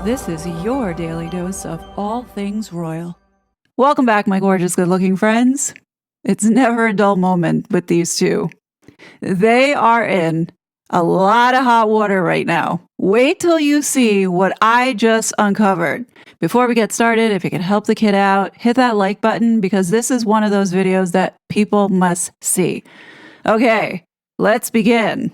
This is your daily dose of all things royal. Welcome back, my gorgeous, good-looking friends. It's never a dull moment with these two. They are in a lot of hot water right now. Wait till you see what I just uncovered. Before we get started, if you can help the kid out, hit that like button because this is one of those videos that people must see. Okay, let's begin.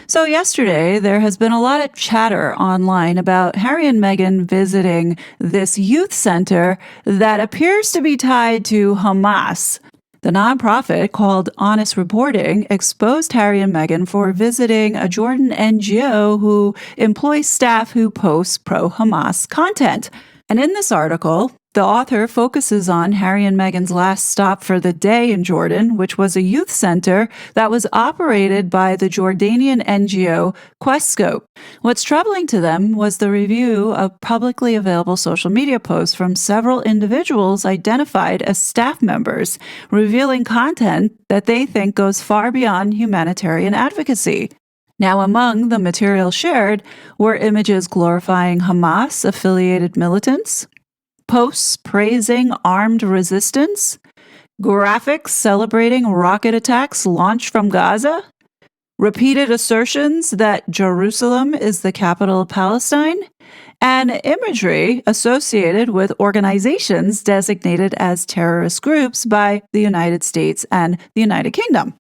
So yesterday, there has been a lot of chatter online about Harry and Meghan visiting this youth center that appears to be tied to Hamas. The nonprofit called Honest Reporting exposed Harry and Meghan for visiting a Jordan NGO who employs staff who post pro-Hamas content. And in this article, the author focuses on Harry and Meghan's last stop for the day in Jordan, which was a youth center that was operated by the Jordanian NGO Questscope. What's troubling to them was the review of publicly available social media posts from several individuals identified as staff members, revealing content that they think goes far beyond humanitarian advocacy. Now, among the material shared were images glorifying Hamas-affiliated militants, posts praising armed resistance, graphics celebrating rocket attacks launched from Gaza, repeated assertions that Jerusalem is the capital of Palestine, and imagery associated with organizations designated as terrorist groups by the United States and the United Kingdom.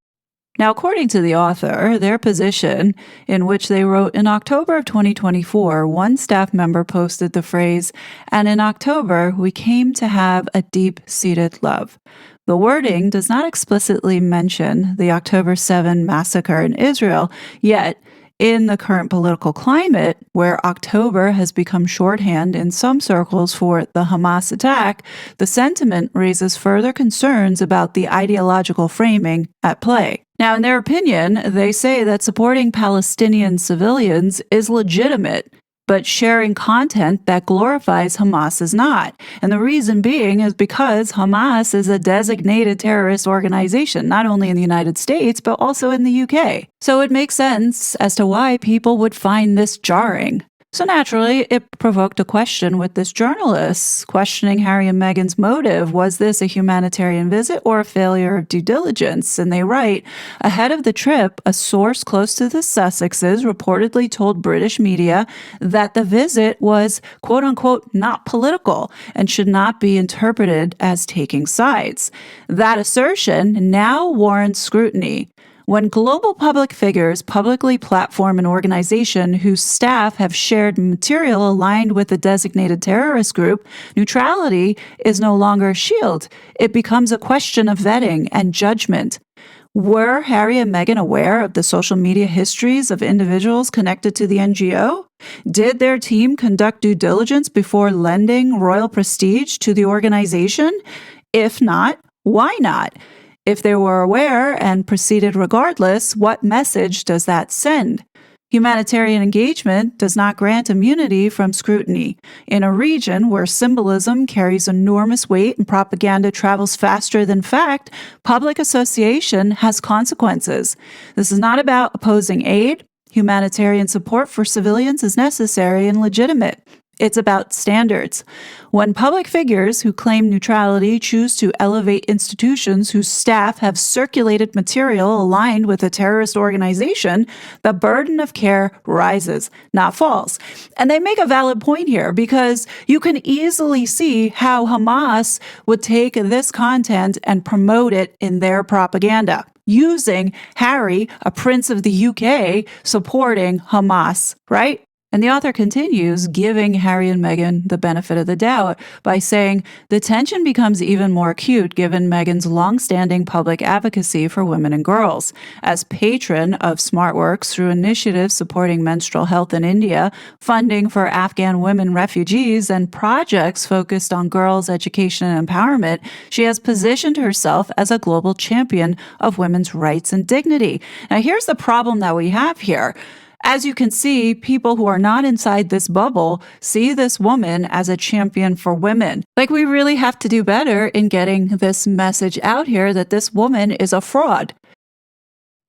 Now, according to the author, their position, in which they wrote in October of 2024, one staff member posted the phrase, "And in October, we came to have a deep-seated love." The wording does not explicitly mention the October 7 massacre in Israel, yet in the current political climate, where October has become shorthand in some circles for the Hamas attack, the sentiment raises further concerns about the ideological framing at play. Now, in their opinion, they say that supporting Palestinian civilians is legitimate, but sharing content that glorifies Hamas is not. And the reason being is because Hamas is a designated terrorist organization, not only in the United States, but also in the UK. So it makes sense as to why people would find this jarring. So naturally, it provoked a question with this journalist, questioning Harry and Meghan's motive. Was this a humanitarian visit or a failure of due diligence? And they write, ahead of the trip, a source close to the Sussexes reportedly told British media that the visit was, quote unquote, not political and should not be interpreted as taking sides. That assertion now warrants scrutiny. When global public figures publicly platform an organization whose staff have shared material aligned with a designated terrorist group, neutrality is no longer a shield. It becomes a question of vetting and judgment. Were Harry and Meghan aware of the social media histories of individuals connected to the NGO? Did their team conduct due diligence before lending royal prestige to the organization? If not, why not? If they were aware and proceeded regardless, what message does that send? Humanitarian engagement does not grant immunity from scrutiny. In a region where symbolism carries enormous weight and propaganda travels faster than fact, public association has consequences. This is not about opposing aid. Humanitarian support for civilians is necessary and legitimate. It's about standards. When public figures who claim neutrality choose to elevate institutions whose staff have circulated material aligned with a terrorist organization, the burden of care rises, not falls. And they make a valid point here because you can easily see how Hamas would take this content and promote it in their propaganda, using Harry, a prince of the UK, supporting Hamas, right? And the author continues, giving Harry and Meghan the benefit of the doubt by saying, the tension becomes even more acute given Meghan's long-standing public advocacy for women and girls. As patron of SmartWorks through initiatives supporting menstrual health in India, funding for Afghan women refugees, and projects focused on girls' education and empowerment, she has positioned herself as a global champion of women's rights and dignity. Now, here's the problem that we have here. As you can see, people who are not inside this bubble see this woman as a champion for women. Like, we really have to do better in getting this message out here that this woman is a fraud.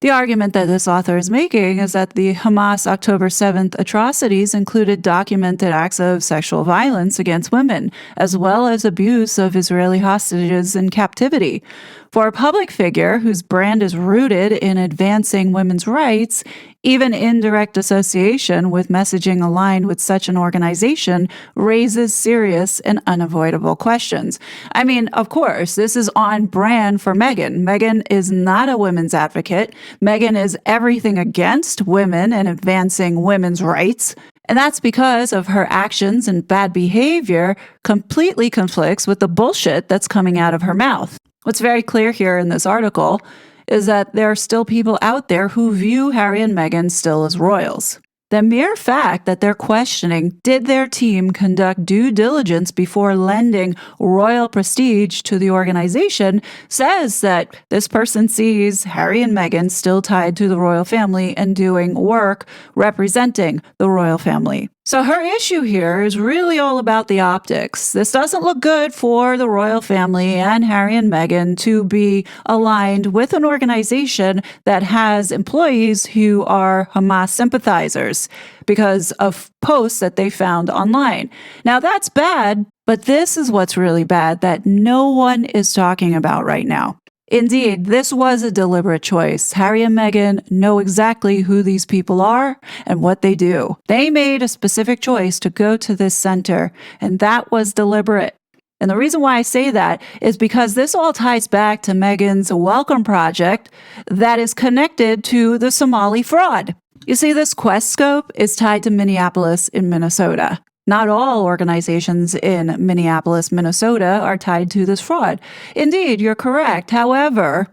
The argument that this author is making is that the Hamas October 7th atrocities included documented acts of sexual violence against women, as well as abuse of Israeli hostages in captivity. For a public figure whose brand is rooted in advancing women's rights, even indirect association with messaging aligned with such an organization raises serious and unavoidable questions. I mean, of course, this is on brand for Meghan. Meghan is not a women's advocate. Meghan is everything against women and advancing women's rights. And that's because of her actions and bad behavior completely conflicts with the bullshit that's coming out of her mouth. What's very clear here in this article is that there are still people out there who view Harry and Meghan still as royals. The mere fact that they're questioning, did their team conduct due diligence before lending royal prestige to the organization, says that this person sees Harry and Meghan still tied to the royal family and doing work representing the royal family. So her issue here is really all about the optics. This doesn't look good for the royal family and Harry and Meghan to be aligned with an organization that has employees who are Hamas sympathizers because of posts that they found online. Now that's bad, but this is what's really bad that no one is talking about right now. Indeed, this was a deliberate choice. Harry and Meghan know exactly who these people are and what they do. They made a specific choice to go to this center, and that was deliberate. And the reason why I say that is because this all ties back to Meghan's Welcome Project that is connected to the Somali fraud. You see, this quest scope is tied to Minneapolis in Minnesota. Not all organizations in Minneapolis, Minnesota are tied to this fraud. Indeed, you're correct. However,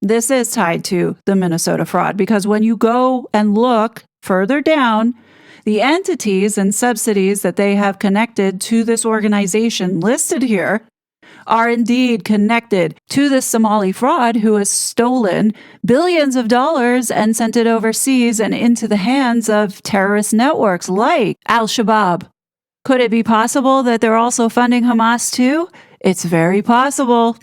this is tied to the Minnesota fraud because when you go and look further down, the entities and subsidies that they have connected to this organization listed here are indeed connected to this Somali fraud who has stolen billions of dollars and sent it overseas and into the hands of terrorist networks like Al-Shabaab. Could it be possible that they're also funding Hamas too? It's very possible.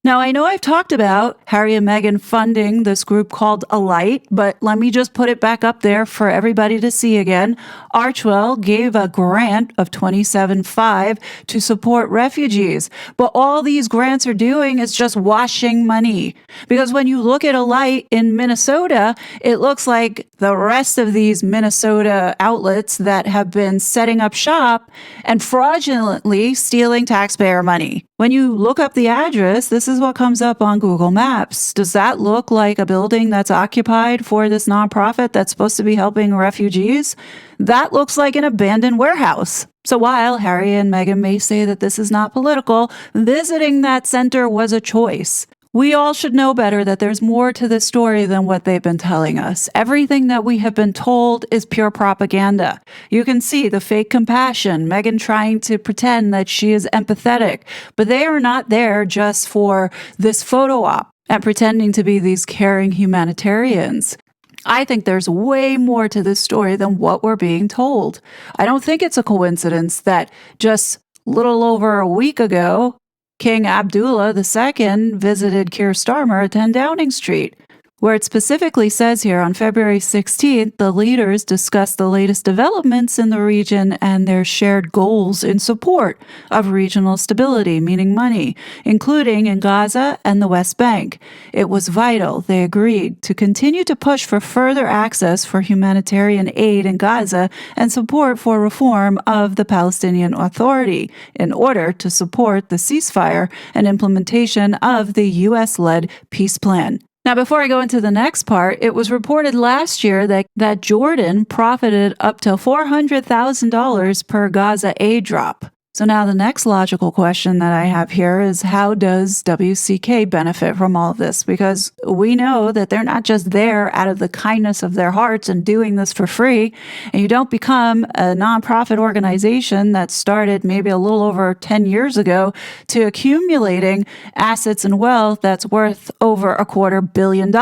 Now, I know I've talked about Harry and Meghan funding this group called Alight, but let me just put it back up there for everybody to see again. Archwell gave a grant of $27.5 to support refugees, but all these grants are doing is just washing money. Because when you look at Alight in Minnesota, it looks like the rest of these Minnesota outlets that have been setting up shop and fraudulently stealing taxpayer money. When you look up the address, this is what comes up on Google Maps. Does that look like a building that's occupied for this nonprofit that's supposed to be helping refugees? That looks like an abandoned warehouse. So while Harry and Meghan may say that this is not political, visiting that center was a choice. We all should know better that there's more to this story than what they've been telling us. Everything that we have been told is pure propaganda. You can see the fake compassion, Meghan trying to pretend that she is empathetic, but they are not there just for this photo op and pretending to be these caring humanitarians. I think there's way more to this story than what we're being told. I don't think it's a coincidence that just little over a week ago, King Abdullah II visited Keir Starmer at 10 Downing Street, where it specifically says here on February 16th, the leaders discussed the latest developments in the region and their shared goals in support of regional stability, meaning money, including in Gaza and the West Bank. It was vital, they agreed, to continue to push for further access for humanitarian aid in Gaza and support for reform of the Palestinian Authority in order to support the ceasefire and implementation of the U.S.-led peace plan. Now, before I go into the next part, it was reported last year that Jordan profited up to $400,000 per Gaza aid drop. So now the next logical question that I have here is, how does WCK benefit from all of this? Because we know that they're not just there out of the kindness of their hearts and doing this for free. And you don't become a nonprofit organization that started maybe a little over 10 years ago to accumulating assets and wealth that's worth over $250 million.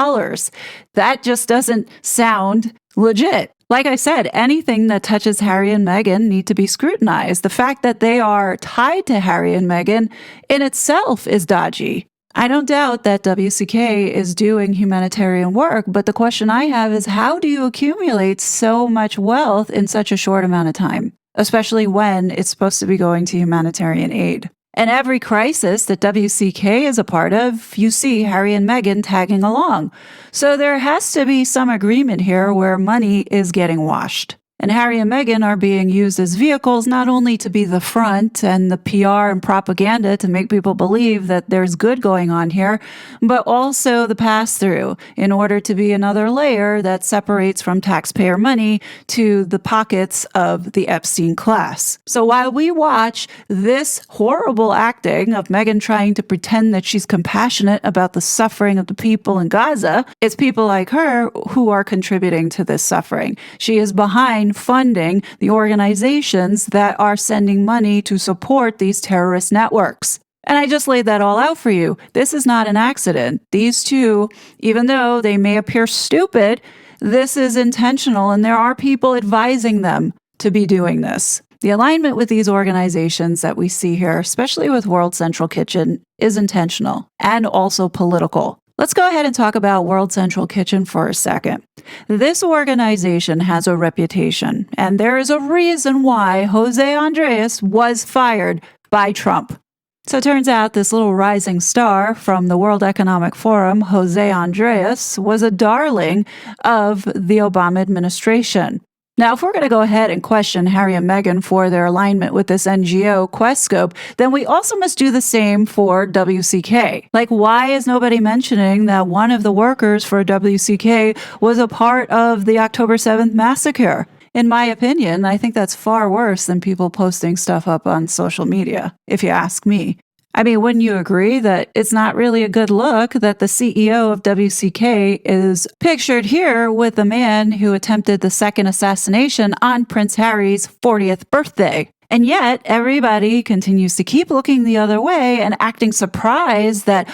That just doesn't sound legit. Like I said, anything that touches Harry and Meghan need to be scrutinized. The fact that they are tied to Harry and Meghan in itself is dodgy. I don't doubt that WCK is doing humanitarian work, but the question I have is how do you accumulate so much wealth in such a short amount of time, especially when it's supposed to be going to humanitarian aid? And every crisis that WCK is a part of, you see Harry and Meghan tagging along. So there has to be some agreement here where money is getting washed. And Harry and Meghan are being used as vehicles not only to be the front and the PR and propaganda to make people believe that there's good going on here, but also the pass-through in order to be another layer that separates from taxpayer money to the pockets of the Epstein class. So while we watch this horrible acting of Meghan trying to pretend that she's compassionate about the suffering of the people in Gaza, it's people like her who are contributing to this suffering. She is behind funding the organizations that are sending money to support these terrorist networks. And I just laid that all out for you. This is not an accident. These two, even though they may appear stupid, this is intentional, and there are people advising them to be doing this. The alignment with these organizations that we see here, especially with World Central Kitchen, is intentional and also political. Let's go ahead and talk about World Central Kitchen for a second. This organization has a reputation, and there is a reason why Jose Andres was fired by Trump. So it turns out this little rising star from the World Economic Forum, Jose Andres, was a darling of the Obama administration. Now, if we're going to go ahead and question Harry and Meghan for their alignment with this NGO, Questscope, then we also must do the same for WCK. Like, why is nobody mentioning that one of the workers for WCK was a part of the October 7th massacre? In my opinion, I think that's far worse than people posting stuff up on social media, if you ask me. I mean, wouldn't you agree that it's not really a good look that the CEO of WCK is pictured here with the man who attempted the second assassination on Prince Harry's 40th birthday? And yet, everybody continues to keep looking the other way and acting surprised that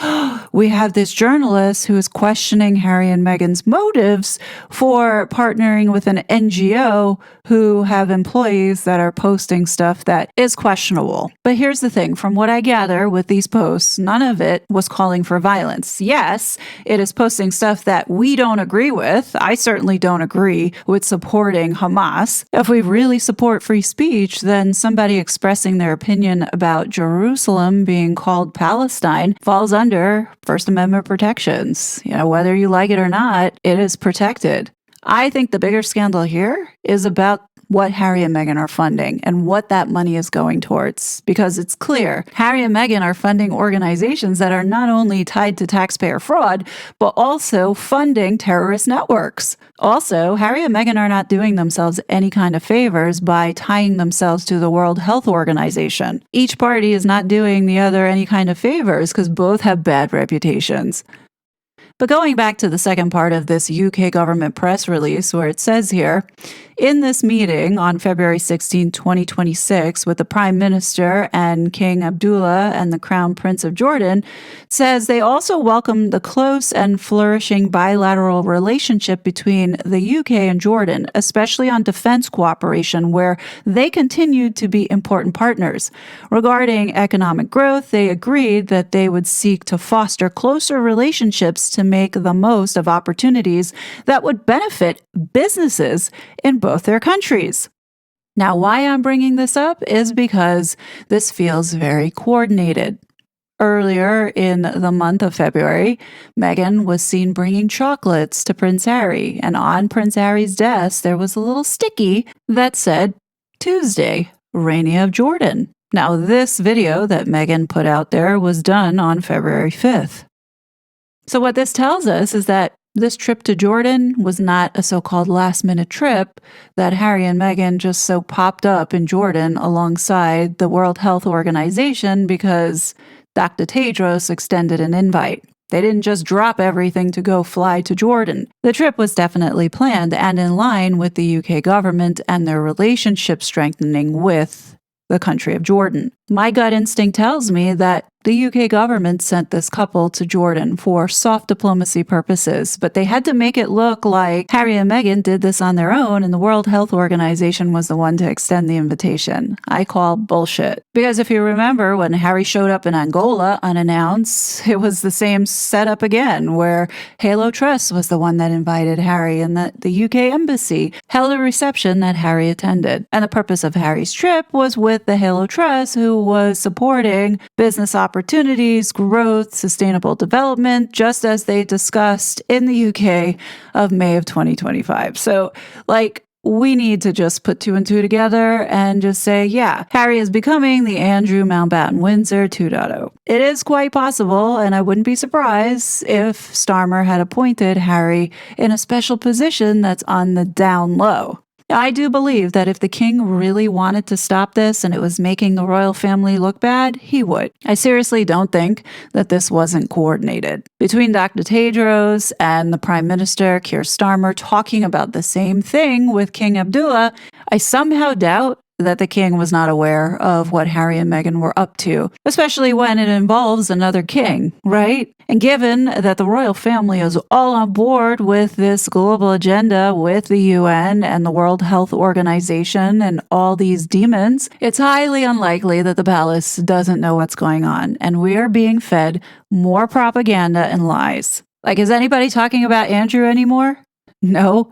we have this journalist who is questioning Harry and Meghan's motives for partnering with an NGO who have employees that are posting stuff that is questionable. But here's the thing, from what I gather with these posts, none of it was calling for violence. Yes, it is posting stuff that we don't agree with. I certainly don't agree with supporting Hamas. If we really support free speech, then somebody expressing their opinion about Jerusalem being called Palestine falls under First Amendment protections. You know, whether you like it or not, it is protected. I think the bigger scandal here is about what Harry and Meghan are funding and what that money is going towards. Because it's clear Harry and Meghan are funding organizations that are not only tied to taxpayer fraud, but also funding terrorist networks. Also, Harry and Meghan are not doing themselves any kind of favors by tying themselves to the World Health Organization. Each party is not doing the other any kind of favors because both have bad reputations. But going back to the second part of this UK government press release, where it says here, in this meeting on February 16, 2026, with the Prime Minister and King Abdullah and the Crown Prince of Jordan, says they also welcome the close and flourishing bilateral relationship between the UK and Jordan, especially on defense cooperation, where they continued to be important partners. Regarding economic growth, they agreed that they would seek to foster closer relationships to make the most of opportunities that would benefit businesses in both their countries. Now, why I'm bringing this up is because this feels very coordinated. Earlier in the month of February, Meghan was seen bringing chocolates to Prince Harry, and on Prince Harry's desk there was a little sticky that said, Tuesday, Reigning of Jordan. Now, this video that Meghan put out there was done on February 5th. So what this tells us is that this trip to Jordan was not a so-called last-minute trip that Harry and Meghan just so popped up in Jordan alongside the World Health Organization because Dr. Tedros extended an invite. They didn't just drop everything to go fly to Jordan. The trip was definitely planned and in line with the UK government and their relationship strengthening with the country of Jordan. My gut instinct tells me that the UK government sent this couple to Jordan for soft diplomacy purposes, but they had to make it look like Harry and Meghan did this on their own and the World Health Organization was the one to extend the invitation. I call bullshit. Because if you remember, when Harry showed up in Angola unannounced, it was the same setup again, where Halo Trust was the one that invited Harry and that the UK embassy held a reception that Harry attended. And the purpose of Harry's trip was with the Halo Trust, who was supporting business opportunities, growth, sustainable development, just as they discussed in the UK of May of 2025. So, we need to just put two and two together and just say, yeah, Harry is becoming the Andrew Mountbatten Windsor 2.0. It is quite possible, and I wouldn't be surprised if Starmer had appointed Harry in a special position that's on the down low. I do believe that if the king really wanted to stop this and it was making the royal family look bad, he would. I seriously don't think that this wasn't coordinated. Between Dr. Tedros and the Prime Minister, Keir Starmer, talking about the same thing with King Abdullah, I somehow doubt that the king was not aware of what Harry and Meghan were up to, especially when it involves another king, right? And given that the royal family is all on board with this global agenda with the UN and the World Health Organization and all these demons, it's highly unlikely that the palace doesn't know what's going on, and we are being fed more propaganda and lies. Is anybody talking about Andrew anymore? No.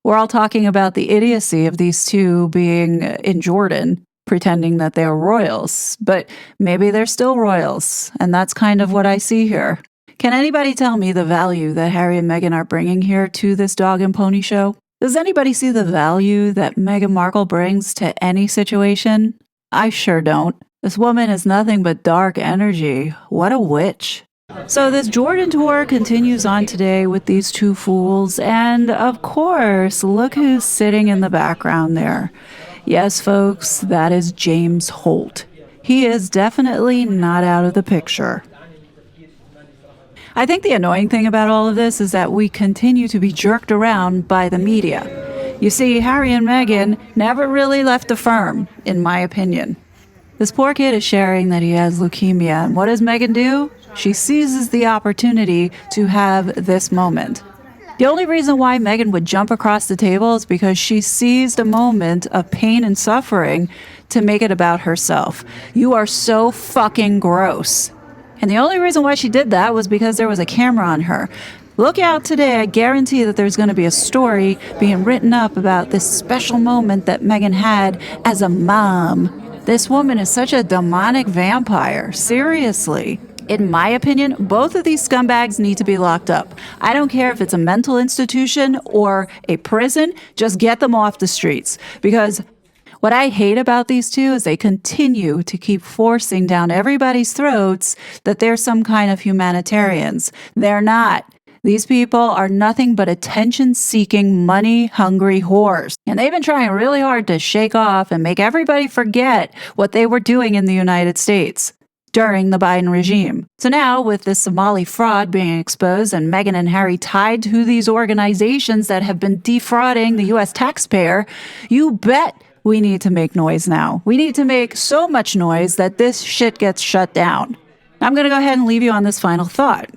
We're all talking about the idiocy of these two being in Jordan, pretending that they're royals. But maybe they're still royals, and that's kind of what I see here. Can anybody tell me the value that Harry and Meghan are bringing here to this dog and pony show? Does anybody see the value that Meghan Markle brings to any situation? I sure don't. This woman is nothing but dark energy. What a witch. So this Jordan tour continues on today with these two fools, and of course, look who's sitting in the background there. Yes, folks, that is James Holt. He is definitely not out of the picture. I think the annoying thing about all of this is that we continue to be jerked around by the media. You see, Harry and Meghan never really left the firm, in my opinion. This poor kid is sharing that he has leukemia, and what does Meghan do? She seizes the opportunity to have this moment. The only reason why Meghan would jump across the table is because she seized a moment of pain and suffering to make it about herself. You are so fucking gross. And the only reason why she did that was because there was a camera on her. Look out today. I guarantee that there's going to be a story being written up about this special moment that Meghan had as a mom. This woman is such a demonic vampire. Seriously. In my opinion, both of these scumbags need to be locked up. I don't care if it's a mental institution or a prison, just get them off the streets. Because what I hate about these two is they continue to keep forcing down everybody's throats that they're some kind of humanitarians. They're not. These people are nothing but attention-seeking, money-hungry whores. And they've been trying really hard to shake off and make everybody forget what they were doing in the United States during the Biden regime. So now, with this Somali fraud being exposed and Meghan and Harry tied to these organizations that have been defrauding the U.S. taxpayer, you bet we need to make noise now. We need to make so much noise that this shit gets shut down. I'm going to go ahead and leave you on this final thought.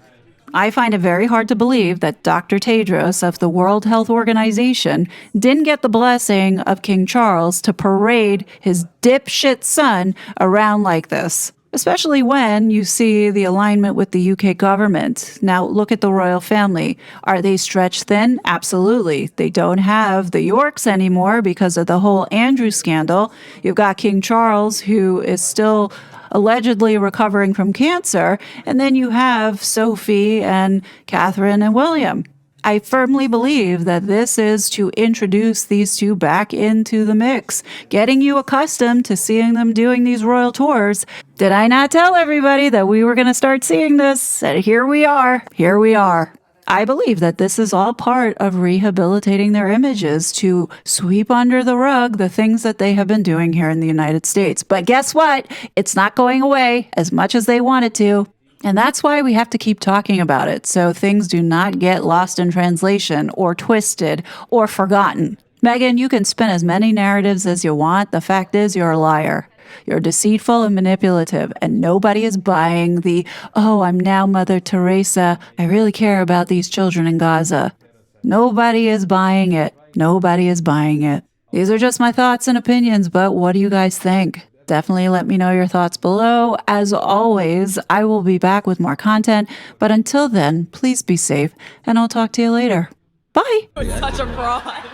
I find it very hard to believe that Dr. Tedros of the World Health Organization didn't get the blessing of King Charles to parade his dipshit son around like this. Especially when you see the alignment with the UK government. Now, look at the royal family. Are they stretched thin? Absolutely. They don't have the Yorks anymore because of the whole Andrew scandal. You've got King Charles, who is still allegedly recovering from cancer. And then you have Sophie and Catherine and William. I firmly believe that this is to introduce these two back into the mix, getting you accustomed to seeing them doing these royal tours. Did I not tell everybody that we were going to start seeing this? And here we are. Here we are. I believe that this is all part of rehabilitating their images to sweep under the rug the things that they have been doing here in the United States. But guess what? It's not going away as much as they want it to. And that's why we have to keep talking about it, so things do not get lost in translation or twisted or forgotten. Meghan, you can spin as many narratives as you want. The fact is, you're a liar. You're deceitful and manipulative, and nobody is buying the, oh, I'm now Mother Teresa. I really care about these children in Gaza. Nobody is buying it. Nobody is buying it. These are just my thoughts and opinions, but what do you guys think? Definitely let me know your thoughts below. As always, I will be back with more content, but until then, please be safe, and I'll talk to you later. Bye! Such a fraud.